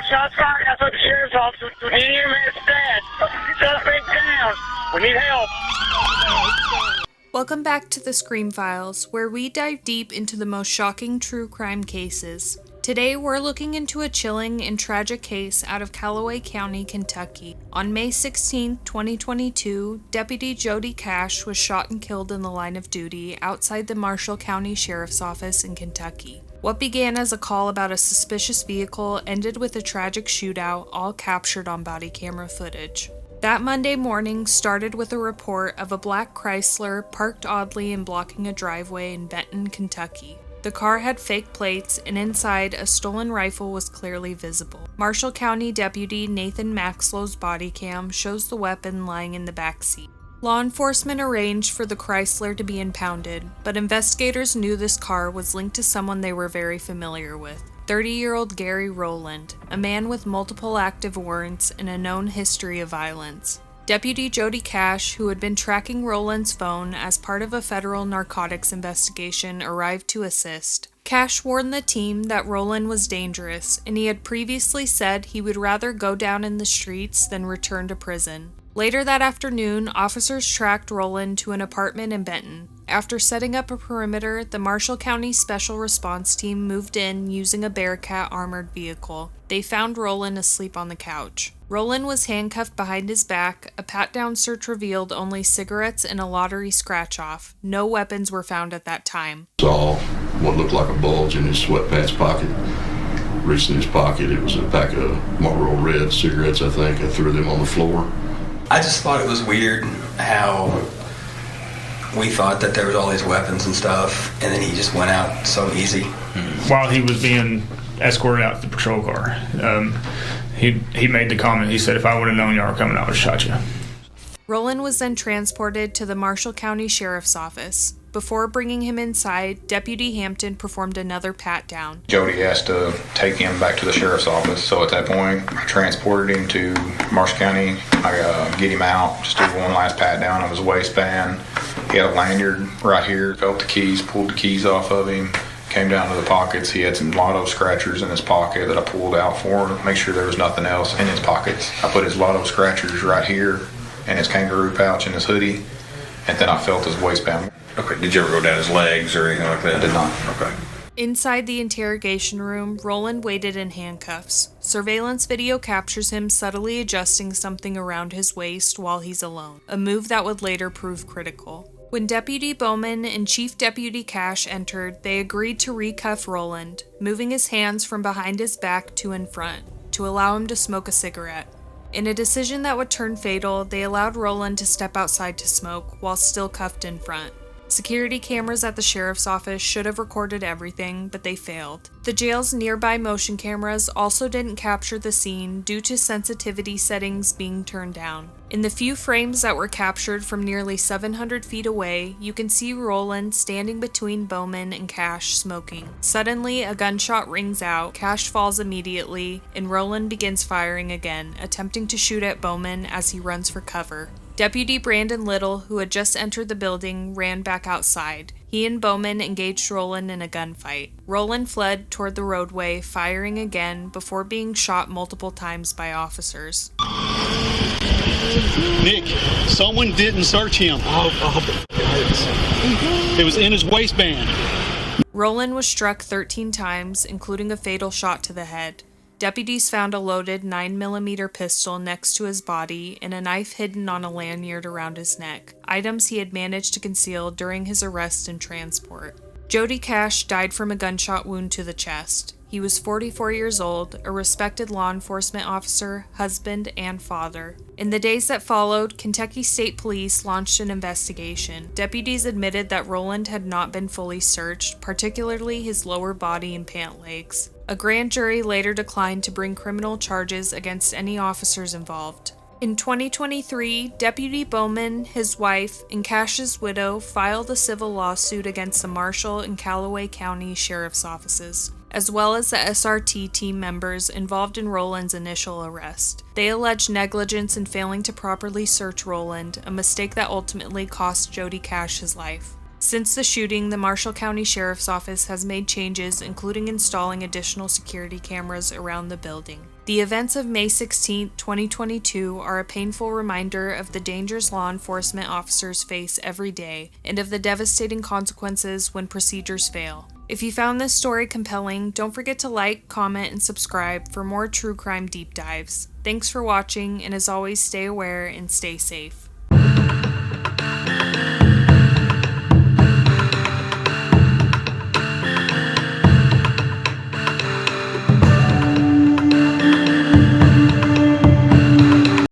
were shots fired outside the sheriff's office. We need your man's dad. Suspect down. We need help. Welcome back to the Scream Files, where we dive deep into the most shocking true crime cases. Today, we're looking into a chilling and tragic case out of Callaway County, Kentucky. On May 16, 2022, Deputy Jody Cash was shot and killed in the line of duty outside the Marshall County Sheriff's Office in Kentucky. What began as a call about a suspicious vehicle ended with a tragic shootout, all captured on body camera footage. That Monday morning started with a report of a black Chrysler parked oddly and blocking a driveway in Benton, Kentucky. The car had fake plates, and inside, a stolen rifle was clearly visible. Marshall County Deputy Nathan Maxlow's body cam shows the weapon lying in the back seat. Law enforcement arranged for the Chrysler to be impounded, but investigators knew this car was linked to someone they were very familiar with. 30-year-old Gary Rowland, a man with multiple active warrants and a known history of violence. Deputy Jody Cash, who had been tracking Rowland's phone as part of a federal narcotics investigation, arrived to assist. Cash warned the team that Rowland was dangerous, and he had previously said he would rather go down in the streets than return to prison. Later that afternoon, officers tracked Rowland to an apartment in Benton. After setting up a perimeter, the Marshall County Special Response Team moved in using a Bearcat armored vehicle. They found Rowland asleep on the couch. Rowland was handcuffed behind his back. A pat-down search revealed only cigarettes and a lottery scratch-off. No weapons were found at that time. Saw what looked like a bulge in his sweatpants pocket. Reached in his pocket, it was a pack of Marlboro Red cigarettes, I think. I threw them on the floor. I just thought it was weird how we thought that there was all these weapons and stuff, and then he just went out so easy. While he was being escorted out to the patrol car, he made the comment, he said, "If I would have known y'all were coming, I would have shot you." Rowland was then transported to the Marshall County Sheriff's Office. Before bringing him inside, Deputy Hampton performed another pat-down. Jody asked to take him back to the sheriff's office, so at that point, I transported him to Marshall County. I get him out, just do one last pat-down of his waistband. He had a lanyard right here, felt the keys, pulled the keys off of him, came down to the pockets. He had some lotto scratchers in his pocket that I pulled out for him, make sure there was nothing else in his pockets. I put his lotto scratchers right here in his kangaroo pouch in his hoodie, and then I felt his waistband. Okay, did you ever go down his legs or anything like that? I did not. Okay. Inside the interrogation room, Rowland waited in handcuffs. Surveillance video captures him subtly adjusting something around his waist while he's alone, a move that would later prove critical. When Deputy Bowman and Chief Deputy Cash entered, they agreed to recuff Rowland, moving his hands from behind his back to in front, to allow him to smoke a cigarette. In a decision that would turn fatal, they allowed Rowland to step outside to smoke, while still cuffed in front. Security cameras at the sheriff's office should have recorded everything, but they failed. The jail's nearby motion cameras also didn't capture the scene due to sensitivity settings being turned down. In the few frames that were captured from nearly 700 feet away, you can see Rowland standing between Bowman and Cash smoking. Suddenly, a gunshot rings out, Cash falls immediately, and Rowland begins firing again, attempting to shoot at Bowman as he runs for cover. Deputy Brandon Little, who had just entered the building, ran back outside. He and Bowman engaged Rowland in a gunfight. Rowland fled toward the roadway, firing again before being shot multiple times by officers. Nick, someone didn't search him. It was in his waistband. Rowland was struck 13 times, including a fatal shot to the head. Deputies found a loaded 9mm pistol next to his body and a knife hidden on a lanyard around his neck, items he had managed to conceal during his arrest and transport. Jody Cash died from a gunshot wound to the chest. He was 44 years old, a respected law enforcement officer, husband, and father. In the days that followed, Kentucky State Police launched an investigation. Deputies admitted that Rowland had not been fully searched, particularly his lower body and pant legs. A grand jury later declined to bring criminal charges against any officers involved. In 2023, Deputy Bowman, his wife, and Cash's widow filed a civil lawsuit against the Marshall and Callaway County Sheriff's Offices, as well as the SRT team members involved in Rowland's initial arrest. They alleged negligence in failing to properly search Rowland, a mistake that ultimately cost Jody Cash his life. Since the shooting, the Marshall County Sheriff's Office has made changes, including installing additional security cameras around the building. The events of May 16, 2022 are a painful reminder of the dangers law enforcement officers face every day and of the devastating consequences when procedures fail. If you found this story compelling, don't forget to like, comment, and subscribe for more true crime deep dives. Thanks for watching, and as always, stay aware and stay safe.